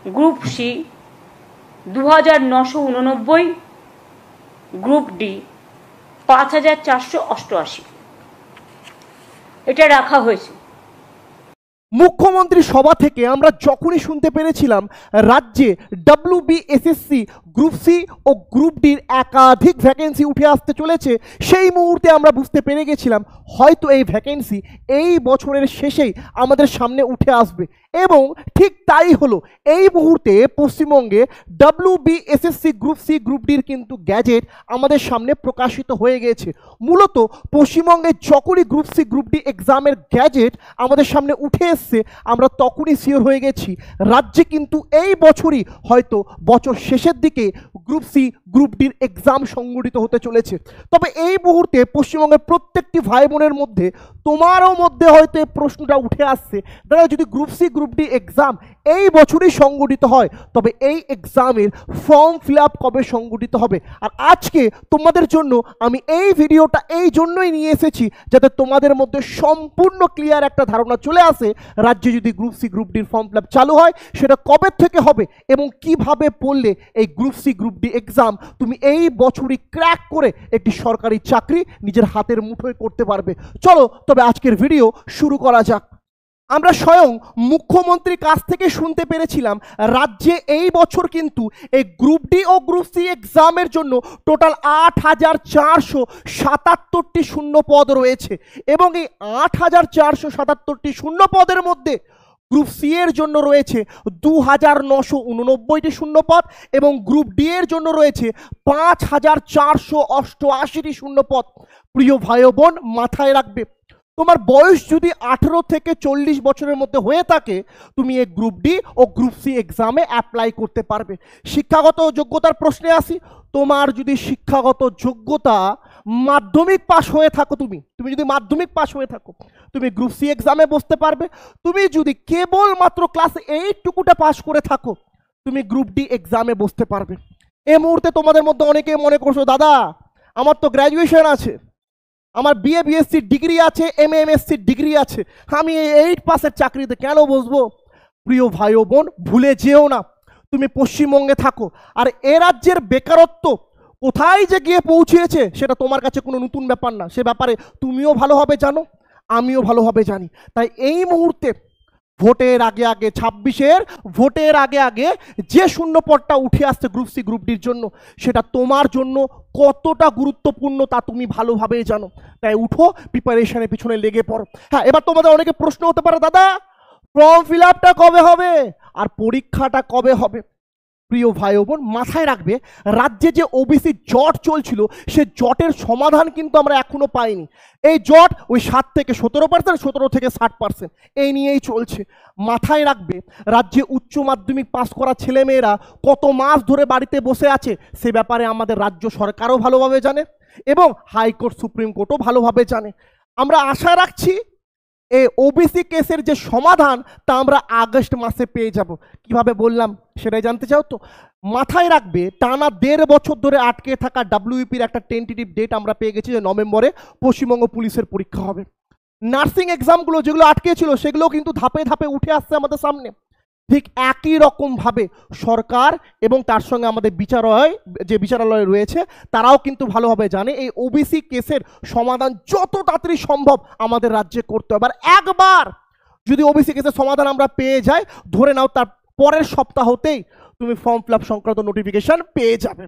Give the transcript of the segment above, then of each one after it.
Group C 2989, group D 5488 এটা রাখা হয়েছে। মুখ্যমন্ত্রী সভা থেকে আমরা যখনই শুনতে পেরেছিলাম রাজ্যে WBSSC গ্রুপ সি ও গ্রুপ ডির একাধিক ভ্যাকেন্সি উঠে আসতে চলেছে, সেই মুহূর্তে আমরা বুঝতে পেরে গেছিলাম হয়তো এই ভ্যাকেন্সি এই বছরের শেষেই আমাদের সামনে উঠে আসবে, এবং ঠিক তাই হলো। এই মুহূর্তে পশ্চিমবঙ্গে WBSSC গ্রুপ সি গ্রুপ ডির কিন্তু গ্যাজেট আমাদের সামনে প্রকাশিত হয়ে গেছে। মূলত পশ্চিমবঙ্গে যখনই গ্রুপ সি গ্রুপ ডি এক্সামের গ্যাজেট আমাদের সামনে উঠে এসছে, আমরা তখনই শিওর হয়ে গেছি রাজ্যে কিন্তু এই বছরই হয়তো বছর শেষের দিকে গ্রুপ সি গ্রুপ ডির এক্সাম সংগঠিত হতে চলেছে। তবে এই মুহূর্তে পশ্চিমবঙ্গের প্রত্যেকটি ভাই বোনের মধ্যে, তোমারও মধ্যে হয়তো এই প্রশ্নটা উঠে আসছে, দাদা যদি group C group D exam এই বছরই সংগঠিত হয় তবে এই এক্সামের ফর্ম ফিল আপ কবে সংগঠিত হবে? আর আজকে তোমাদের জন্য আমি এই ভিডিওটা এই জন্যই নিয়ে এসেছি যাতে তোমাদের মধ্যে সম্পূর্ণ ক্লিয়ার একটা ধারণা চলে আসে রাজ্যে যদি গ্রুপ সি গ্রুপ ডির ফর্ম ফিল আপ চালু হয় সেটা কবে থেকে হবে এবং কিভাবে পড়লে এই group C group D exam তুমি এই বছরই ক্র্যাক করে একটি সরকারি চাকরি নিজের হাতের মুঠোয় করতে পারবে। চলো তবে আজকের ভিডিও শুরু করা যাক। আমরা স্বয়ং মুখ্যমন্ত্রীর কাছ থেকে শুনতে পেরেছিলাম রাজ্যে এই বছর কিন্তু এই গ্রুপ ডি ও গ্রুপ সি এক্সামের জন্য টোটাল 8477টি শূন্য পদ রয়েছে, এবং এই 8477টি শূন্য পদের মধ্যে গ্রুপ সি এর জন্য রয়েছে 2989টি শূন্যপদ এবং গ্রুপ ডি এর জন্য রয়েছে 5488টি শূন্যপদ। প্রিয় ভাই বোন, মাথায় রাখবে তোমার বয়স যদি 18 থেকে 40 বছরের মধ্যে হয়ে থাকে তুমি এই গ্রুপ ডি ও গ্রুপ সি এক্সামে অ্যাপ্লাই করতে পারবে। শিক্ষাগত যোগ্যতার প্রশ্নে আসি। তোমার যদি শিক্ষাগত যোগ্যতা মাধ্যমিক পাস হয়ে থাকো, তুমি যদি মাধ্যমিক পাস হয়ে থাকো তুমি গ্রুপ সি এক্সামে বসতে পারবে। তুমি যদি কেবলমাত্র ক্লাস 8 টুকুটা পাস করে থাকো তুমি গ্রুপ ডি এক্সামে বসতে পারবে। এই মুহূর্তে তোমাদের মধ্যে অনেকে মনে করছো দাদা আমার তো গ্র্যাজুয়েশন আছে, আমার BA BSc ডিগ্রি আছে, MA MSc ডিগ্রি আছে, আমি এই 8 পাসের চাকরিতে কেন বসবো? প্রিয় ভাই ও বোন, ভুলে যেও না তুমি পশ্চিমবঙ্গে থাকো, আর এ রাজ্যের বেকারত্ব কোথায় যে গিয়ে পৌঁছেছে সেটা তোমার কাছে কোনো নতুন ব্যাপার না। সে ব্যাপারে তুমিও ভালোভাবে জানো, আমিও ভালোভাবে জানি। তাই এই মুহূর্তে ভোটের আগে 26-এর ভোটের আগে যে শূন্য পদটা উঠে আসছে গ্রুপ সি গ্রুপ ডির জন্য সেটা তোমার জন্য কতটা গুরুত্বপূর্ণ তা তুমি ভালোভাবেই জানো। তাই উঠো, প্রিপারেশনের পিছনে লেগে পড়ো। হ্যাঁ, এবার তোমাদের অনেকে প্রশ্ন হতে পারে দাদা ফর্ম ফিল আপটা কবে হবে আর পরীক্ষাটা কবে হবে? প্রিয় ভাই বোন, মাথায় রাখবে রাজ্যে যে ওবিসি জট চলছিল সে জটের সমাধান কিন্তু আমরা এখনো পাইনি। এই জট ওই 7 থেকে 17%, 17 থেকে 60% এই নিয়েই চলছে। মাথায় রাখবে রাজ্যে উচ্চ মাধ্যমিক পাস করা ছেলেমেয়েরা কত মাস ধরে বাড়িতে বসে আছে সে ব্যাপারে আমাদের রাজ্য সরকারও ভালোভাবে জানে এবং হাইকোর্ট সুপ্রিম কোর্টও ভালোভাবে জানে। আমরা আশা রাখছি এই ওবিসি কেসের যে সমাধান তা আমরা আগস্ট মাসে পেয়ে যাব। কিভাবে বললাম সেটাই জানতে চাও তো? মাথায় রাখবে টানা 1.5 বছর ধরে আটকে থাকা WBPর একটা টেন্টেটিভ ডেট আমরা পেয়ে গেছি যে নভেম্বরে পশ্চিমবঙ্গ পুলিশের পরীক্ষা হবে। নার্সিং এক্সামগুলো যেগুলো আটকে ছিল সেগুলো কিন্তু ধাপে ধাপে উঠে আসছে আমাদের সামনে। ঠিক একই রকমভাবে সরকার এবং তার সঙ্গে আমাদের বিচারালয় রয়েছে তারাও কিন্তু ভালোভাবে জানে এই ওবিসি কেসের সমাধান যত তাড়াতাড়ি সম্ভব আমাদের রাজ্যে করতে হবে। আর একবার যদি ওবিসি কেসের সমাধান আমরা পেয়ে যাই, ধরে নাও তার পরের সপ্তাহতেই তুমি ফর্ম ফিল আপ সংক্রান্ত নোটিফিকেশন পেয়ে যাবে।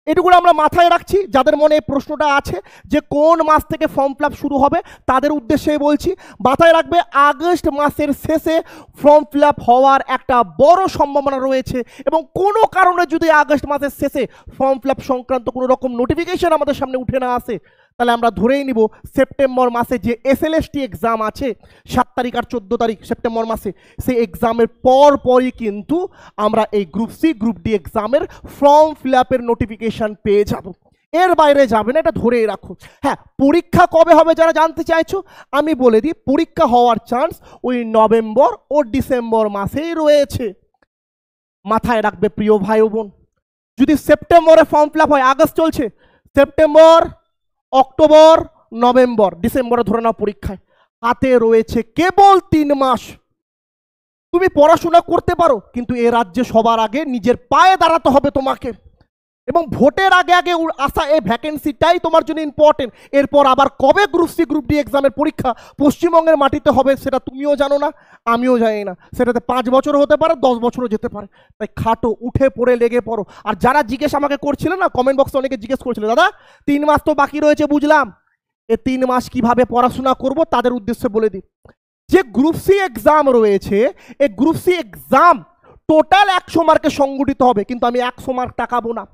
এটুকু আমরা মাথায় রাখছি। যাদের মনে এই প্রশ্নটা আছে যে কোন মাস থেকে ফর্ম ফিল আপ শুরু হবে তাদের উদ্দেশ্যে বলছি, মাথায় রাখবে আগস্ট মাসের শেষে ফর্ম ফিল আপ হওয়ার একটা বড় সম্ভাবনা রয়েছে, এবং কোনো কারণে যদি আগস্ট মাসের শেষে ফর্ম ফিল আপ সংক্রান্ত কোনো রকম নোটিফিকেশন আমাদের সামনে উঠে না আসে তাহলে আমরা ধরেই নিব সেপ্টেম্বর মাসে যে SLST এক্সাম আছে 7 তারিখ আর 14 তারিখ সেপ্টেম্বর মাসে, সেই এক্সামের পরই কিন্তু আমরা এই গ্রুপ সি গ্রুপ ডি এক্সামের ফর্ম ফিল আপের নোটিফিকেশন পেয়ে যাব। এর বাইরে যাবে না, এটা ধরেই রাখো। হ্যাঁ, পরীক্ষা কবে হবে যারা জানতে চাইছো আমি বলে দিই, পরীক্ষা হওয়ার চান্স ওই নভেম্বর ও ডিসেম্বর মাসেই রয়েছে। মাথায় রাখবে প্রিয় ভাই বোন, যদি সেপ্টেম্বরে ফর্ম ফিল আপ হয়, আগস্ট চলছে, সেপ্টেম্বর, অক্টোবর, নভেম্বর, ডিসেম্বরে ধরে নাও পরীক্ষায়, হাতে রয়েছে কেবল 3 মাস। তুমি পড়াশোনা করতে পারো, কিন্তু এ রাজ্যে সবার আগে নিজের পায়ে দাঁড়াতে হবে তোমাকে, এবং ভোটের আগে আগে আসা এই ভ্যাকেন্সিটাই তোমার জন্য ইম্পর্টেন্ট। এরপর আবার কবে গ্রুপ সি গ্রুপ ডি এক্সামের পরীক্ষা পশ্চিমবঙ্গের মাটিতে হবে সেটা তুমিও জানো না, আমিও জানি না। সেটাতে 5 বছর হতে পারে, 10 বছরও যেতে পারে। তাই খাটো, উঠে পড়ে লেগে পড়ো। আর যারা জিজ্ঞেস আমাকে করছিল না, কমেন্ট বক্সে অনেকে জিজ্ঞেস করছিল, দাদা 3 মাস তো বাকি রয়েছে, বুঝলাম, এ 3 মাস কিভাবে পড়াশোনা করব, তাদের উদ্দেশ্যে বলে দিই, যে গ্রুপ সি এক্সাম রয়েছে, এই গ্রুপ সি এক্সাম টোটাল 100 মার্কে সংগঠিত হবে, কিন্তু আমি 100 মার্ক টাকাবো না।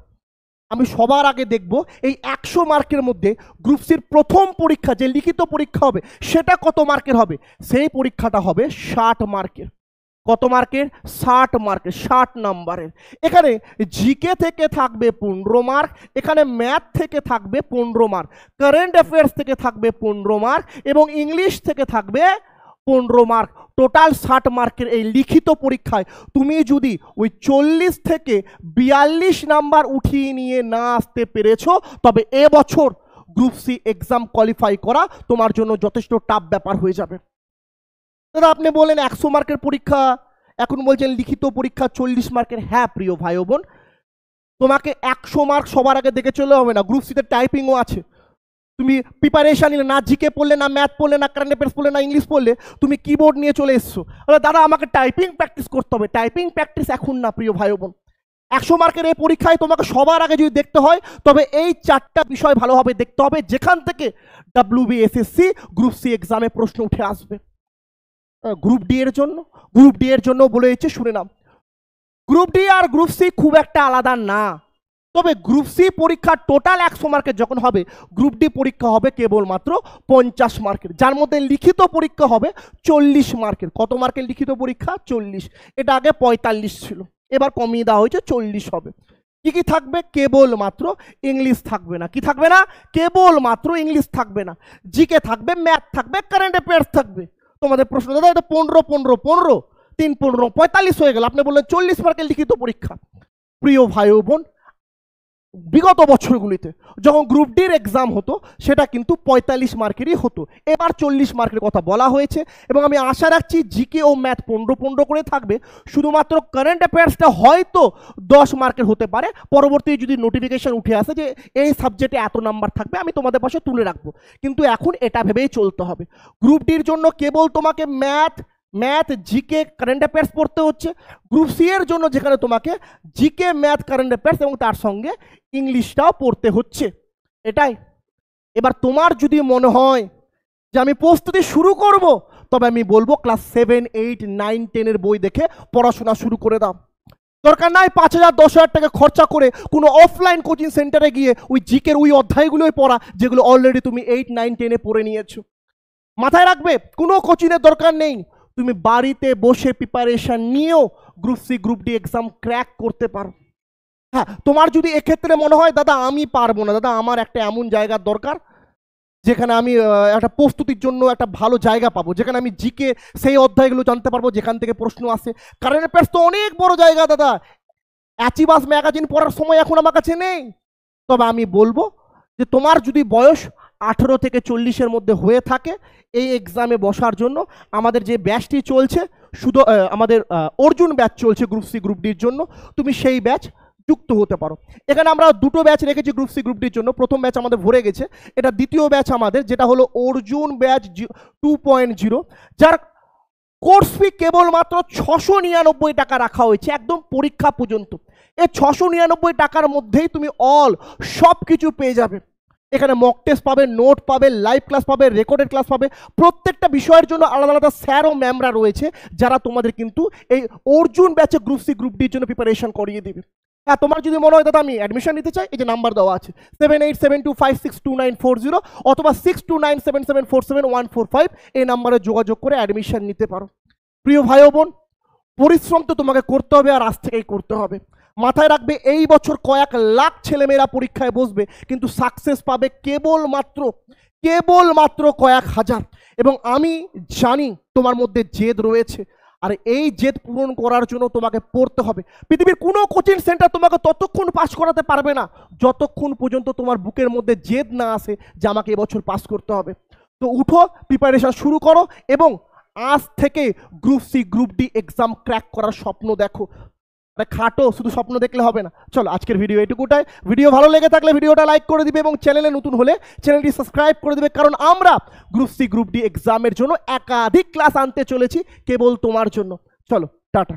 আমি সবার আগে দেখব এই 100 মার্কের মধ্যে গ্রুপ সির প্রথম পরীক্ষা, যে লিখিত পরীক্ষা হবে, সেটা কত মার্কের হবে। সেই পরীক্ষাটা হবে 60 মার্কের। কত মার্কের? 60 মার্কের, 60 নাম্বারের। এখানে জিকে থেকে থাকবে 15 মার্ক, এখানে ম্যাথ থেকে থাকবে 15 মার্ক, কারেন্ট অ্যাফেয়ার্স থেকে থাকবে 15 মার্ক, এবং ইংলিশ থেকে থাকবে 15 মার্ক। টোটাল 60 মার্কের এই লিখিত পরীক্ষায় তুমি যদি ওই 40 থেকে 42 নাম্বার উঠিয়ে নিয়ে না আসতে পেরেছো, তবে এবছর গ্রুপ সি এক্সাম কোয়ালিফাই করা তোমার জন্য যথেষ্ট টাফ ব্যাপার হয়ে যাবে। দাদা আপনি বলেন 100 মার্কের পরীক্ষা, এখন বলছেন লিখিত পরীক্ষা 40 মার্কের। হ্যাঁ প্রিয় ভাই ও বোন, তোমাকে 100 মার্ক সবার আগে দেখে চলে হবে না। গ্রুপ সিতে টাইপিংও আছে। তুমি প্রিপারেশন নিলে, না জিকে পড়লে, না ম্যাথ পড়লে, না কারেন্ট অ্যাফেয়ার্স পড়লে, না ইংলিশ পড়লে, তুমি কিবোর্ড নিয়ে চলে এসছো, দাদা আমাকে টাইপিং প্র্যাকটিস করতে হবে। টাইপিং প্র্যাকটিস এখন না প্রিয় ভাই বোন। 100 মার্কের এই পরীক্ষায় তোমাকে সবার আগে যদি দেখতে হয়, তবে এই 4টা বিষয় ভালোভাবে দেখতে হবে, যেখান থেকে WBSSC গ্রুপ সি এক্সামে প্রশ্ন উঠে আসবে। গ্রুপ ডি এর জন্য, গ্রুপ ডি এর জন্য বলে দিচ্ছে, শুনে নাও। গ্রুপ ডি আর গ্রুপ সি খুব একটা আলাদা না, তবে গ্রুপ সি পরীক্ষা টোটাল 100 মার্কের যখন হবে, গ্রুপ ডি পরীক্ষা হবে কেবলমাত্র 50 মার্কের, যার মধ্যে লিখিত পরীক্ষা হবে 40 মার্কের। কত মার্কের লিখিত পরীক্ষা? 40। এটা আগে 45 ছিল, এবার কমিয়ে দেওয়া হয়েছে, 40 হবে। কি কি থাকবে? কেবলমাত্র ইংলিশ থাকবে না। কি থাকবে না? কেবলমাত্র ইংলিশ থাকবে না। জিকে থাকবে, ম্যাথ থাকবে, কারেন্ট অ্যাফেয়ার্স থাকবে। তোমাদের প্রশ্ন, দাদা এটা 15 15 15 3 15 45 হয়ে গেল, আপনি বললেন 40 মার্কের লিখিত পরীক্ষা। প্রিয় ভাই ও বোন, বিগত বছরগুলিতে যখন গ্রুপ ডির এক্সাম হতো, সেটা কিন্তু 45 মার্কেরই হতো। এবার 40 মার্কের কথা বলা হয়েছে, এবং আমি আশা রাখছি জিকে ও ম্যাথ 15 15 করে থাকবে। শুধুমাত্র কারেন্ট অ্যাফেয়ার্সটা হয়তো 10 মার্কের হতে পারে। পরবর্তী যদি নোটিফিকেশন উঠে আসে যে এই সাবজেক্টে এত নাম্বার থাকবে, আমি তোমাদের পাশে তুলে রাখবো, কিন্তু এখন এটা ভেবেই চলতে হবে। গ্রুপ ডির জন্য কেবল তোমাকে ম্যাথ জিকে কারেন্ট অ্যাফেয়ার্স পড়তে হচ্ছে। গ্রুপ সি এর জন্য যেখানে তোমাকে জিকে ম্যাথ কারেন্ট অ্যাফেয়ার্স এবং তার সঙ্গে ইংলিশটাও পড়তে হচ্ছে। এটাই। এবার তোমার যদি মনে হয় যে আমি প্রস্তুতি শুরু করব, তবে আমি বলবো ক্লাস 7 8 9 10 এর বই দেখে পড়াশোনা শুরু করে দাও। দরকার নাই 5000 10,000 টাকা খরচা করে কোনো অফলাইন কোচিং সেন্টারে গিয়ে ওই জিকের ওই অধ্যায়গুলোই পড়া, যেগুলো অলরেডি তুমি 8 9 10 এ পড়ে নিয়েছো। মাথায় রাখবে, কোনো কোচিংয়ের দরকার নেই। তুমি বাড়িতে বসে প্রিপারেশন নিয়েও group C group D exam crack করতে পারো। হ্যাঁ, তোমার যদি এক্ষেত্রে মনে হয় দাদা আমি পারবো না, দাদা আমার একটা এমন জায়গার দরকার যেখানে আমি একটা প্রস্তুতির জন্য একটা ভালো জায়গা পাবো, যেখানে আমি জিকে সেই অধ্যায়গুলো জানতে পারবো যেখান থেকে প্রশ্ন আসে। কারেন্ট অ্যাফেয়ার্স তো অনেক বড় জায়গা দাদা, অ্যাচিভাস ম্যাগাজিন পড়ার সময় এখন আমার কাছে নেই। তবে আমি বলবো যে তোমার যদি বয়স 18 থেকে 40-এর মধ্যে হয়ে থাকে, এই এক্সামে বসার জন্য আমাদের যে ব্যাচটি চলছে, শুধু আমাদের অর্জুন ব্যাচ চলছে গ্রুপ সি গ্রুপ ডির জন্য, তুমি সেই ব্যাচ যুক্ত হতে পারো। এখানে আমরা দুটো ব্যাচ রেখেছি গ্রুপ সি গ্রুপ ডির জন্য। প্রথম ব্যাচ আমাদের ভরে গেছে, এটা দ্বিতীয় ব্যাচ আমাদের, যেটা হলো অর্জুন ব্যাচ 2.0, যার কোর্স ফি কেবলমাত্র 699 টাকা রাখা হয়েছে একদম পরীক্ষা পর্যন্ত। এই 699 টাকার মধ্যেই তুমি সব কিছু পেয়ে যাবে। এখানে মক টেস্ট পাবে, নোট পাবে, লাইভ ক্লাস পাবে, রেকর্ডেড ক্লাস পাবে। প্রত্যেকটা বিষয়ের জন্য আলাদা আলাদা স্যার ও ম্যামরা রয়েছে, যারা তোমাদের কিন্তু এই অর্জুন ব্যাচে গ্রুপ সি গ্রুপ ডির জন্য প্রিপারেশন করিয়ে দিবে। হ্যাঁ, তোমার যদি মনে হয় দাদা আমি অ্যাডমিশন নিতে চাই, এই যে নাম্বার দেওয়া আছে 7872562940 অথবা 6297747145, এই নাম্বারে যোগাযোগ করে অ্যাডমিশন নিতে পারো। প্রিয় ভাই ও বোন, পরিশ্রম তো তোমাকে করতে হবে, আর আজ থেকেই করতে হবে। মাথায় রাখবে, এই বছর কয়েক লাখ ছেলেমেয়েরা পরীক্ষায় বসবে, কিন্তু সাকসেস পাবে কেবলমাত্র কয়েক হাজার। এবং আমি জানি তোমার মধ্যে জেদ রয়েছে, আর এই জেদ পূরণ করার জন্য তোমাকে পড়তে হবে। পৃথিবীর কোনো কোচিং সেন্টার তোমাকে ততক্ষণ পাস করাতে পারবে না যতক্ষণ পর্যন্ত তোমার বুকের মধ্যে জেদ না আসে যে আমাকে এবছর পাস করতে হবে। তো উঠো, প্রিপারেশন শুরু করো, এবং আজ থেকে group C group D exam crack করার স্বপ্ন দেখো। খাটো শুধু স্বপ্ন দেখলে হবে না। চলো আজকের ভিডিও এটুকুটাই। ভিডিও ভালো লেগে থাকলে ভিডিওটা লাইক করে দিবে এবং চ্যানেলে নতুন হলে চ্যানেলটি সাবস্ক্রাইব করে দিবে, কারণ আমরা গ্রুপ সি গ্রুপ ডি এক্সামের জন্য একাধিক ক্লাস আনতে চলেছি কেবল তোমার জন্য। চলো টাটা।